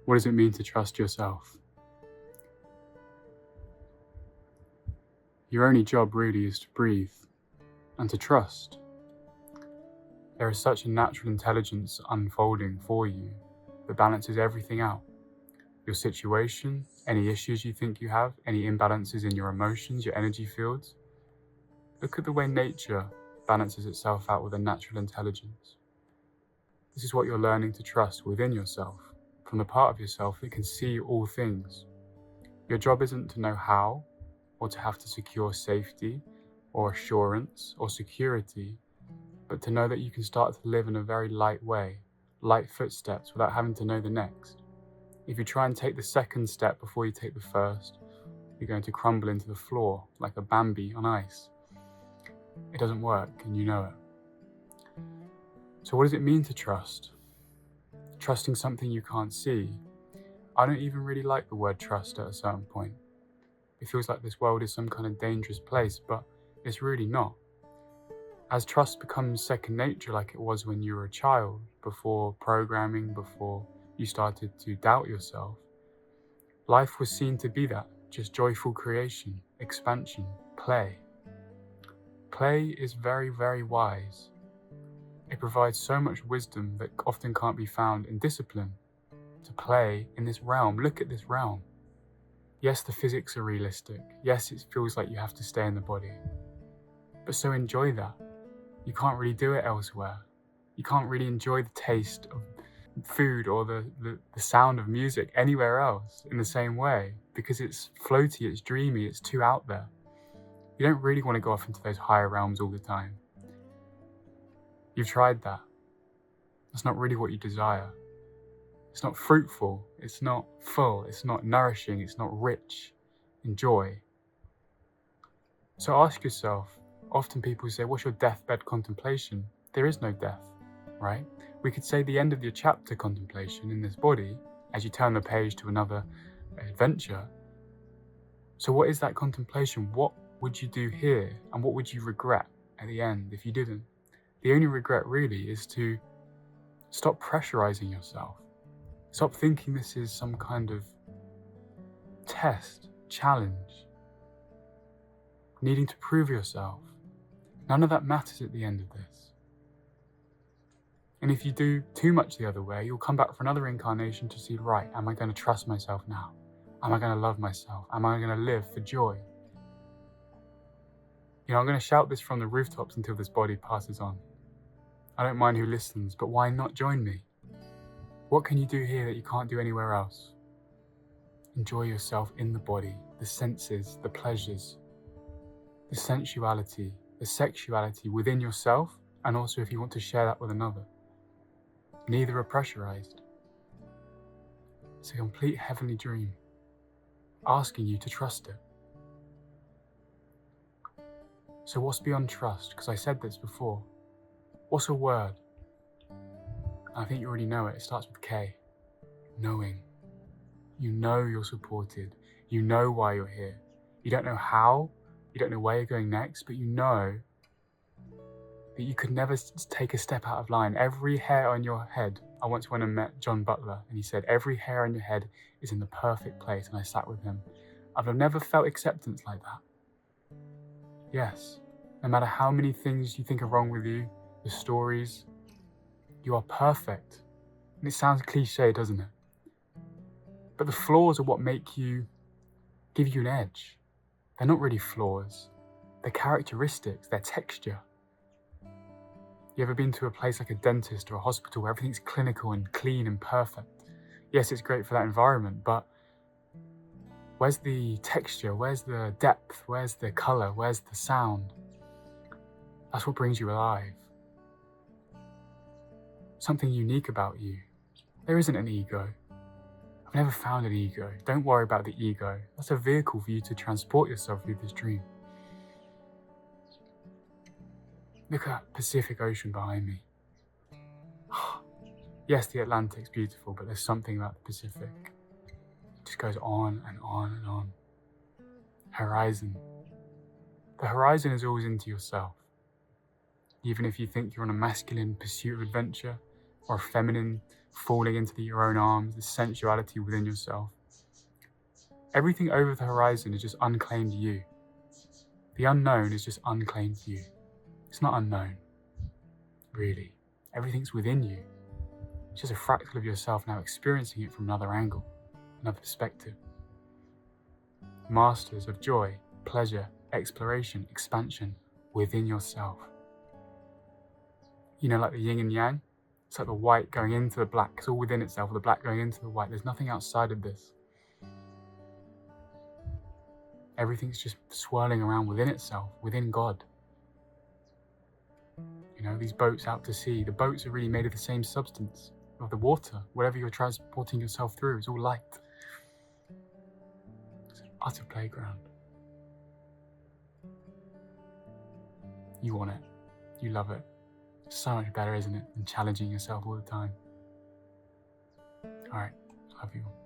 What does it mean to trust yourself? Your only job really is to breathe and to trust. There is such a natural intelligence unfolding for you that balances everything out. Your situation, any issues you think you have, any imbalances in your emotions, your energy fields. Look at the way nature balances itself out with a natural intelligence. This is what you're learning to trust within yourself, from the part of yourself that can see all things. Your job isn't to know how, or to have to secure safety, or assurance, or security, but to know that you can start to live in a very light way, light footsteps, without having to know the next. If you try and take the second step before you take the first, you're going to crumble into the floor like a Bambi on ice. It doesn't work, and you know it. So what does it mean to trust? Trusting something you can't see. I don't even really like the word trust at a certain point. It feels like this world is some kind of dangerous place, but it's really not. As trust becomes second nature like it was when you were a child, before programming, before you started to doubt yourself, life was seen to be that, just joyful creation, expansion, play. Play is very, very wise. It provides so much wisdom that often can't be found in discipline. To play in this realm, look at this realm. Yes, the physics are realistic. Yes, it feels like you have to stay in the body. But so enjoy that. You can't really do it elsewhere. You can't really enjoy the taste of food or the sound of music anywhere else in the same way, because it's floaty, it's dreamy, it's too out there. You don't really want to go off into those higher realms all the time. You've tried that. That's not really what you desire. It's not fruitful, it's not full, it's not nourishing, it's not rich in joy. So ask yourself, often people say, what's your deathbed contemplation? There is no death, right? We could say the end of your chapter contemplation in this body as you turn the page to another adventure. So what is that contemplation? What would you do here? And what would you regret at the end if you didn't? The only regret really is to stop pressurizing yourself. Stop thinking this is some kind of test, challenge, needing to prove yourself. None of that matters at the end of this. And if you do too much the other way, you'll come back for another incarnation to see, right, am I going to trust myself now? Am I going to love myself? Am I going to live for joy? You know, I'm going to shout this from the rooftops until this body passes on. I don't mind who listens, but why not join me? What can you do here that you can't do anywhere else? Enjoy yourself in the body, the senses, the pleasures, the sensuality, the sexuality within yourself, and also if you want to share that with another. Neither are pressurized. It's a complete heavenly dream, asking you to trust it. So what's beyond trust? Because I said this before. What's a word? I think you already know it. It starts with K. Knowing. You know you're supported. You know why you're here. You don't know how, you don't know where you're going next, but you know that you could never take a step out of line. Every hair on your head, I once went and met John Butler, and he said, every hair on your head is in the perfect place, and I sat with him. I've never felt acceptance like that. Yes, no matter how many things you think are wrong with you, the stories, you are perfect. And it sounds cliche, doesn't it? But the flaws are what give you an edge. They're not really flaws. They're characteristics, they're texture. You ever been to a place like a dentist or a hospital where everything's clinical and clean and perfect? Yes, it's great for that environment, but where's the texture? Where's the depth? Where's the color? Where's the sound? That's what brings you alive. Something unique about you. There isn't an ego. I've never found an ego. Don't worry about the ego. That's a vehicle for you to transport yourself through this dream. Look at that Pacific Ocean behind me. Yes, the Atlantic's beautiful, but there's something about the Pacific. It just goes on and on and on. Horizon. The horizon is always into yourself. Even if you think you're on a masculine pursuit of adventure, or a feminine falling into your own arms, the sensuality within yourself. Everything over the horizon is just unclaimed you. The unknown is just unclaimed you. It's not unknown, really. Everything's within you. It's just a fractal of yourself now experiencing it from another angle, another perspective. Masters of joy, pleasure, exploration, expansion within yourself. You know, like the yin and yang? It's like the white going into the black. It's all within itself, or the black going into the white. There's nothing outside of this. Everything's just swirling around within itself, within God. You know, these boats out to sea, the boats are really made of the same substance, of the water. Whatever you're transporting yourself through is all light. It's an utter playground. You want it. You love it. It's so much better, isn't it, than challenging yourself all the time. All right, love you all.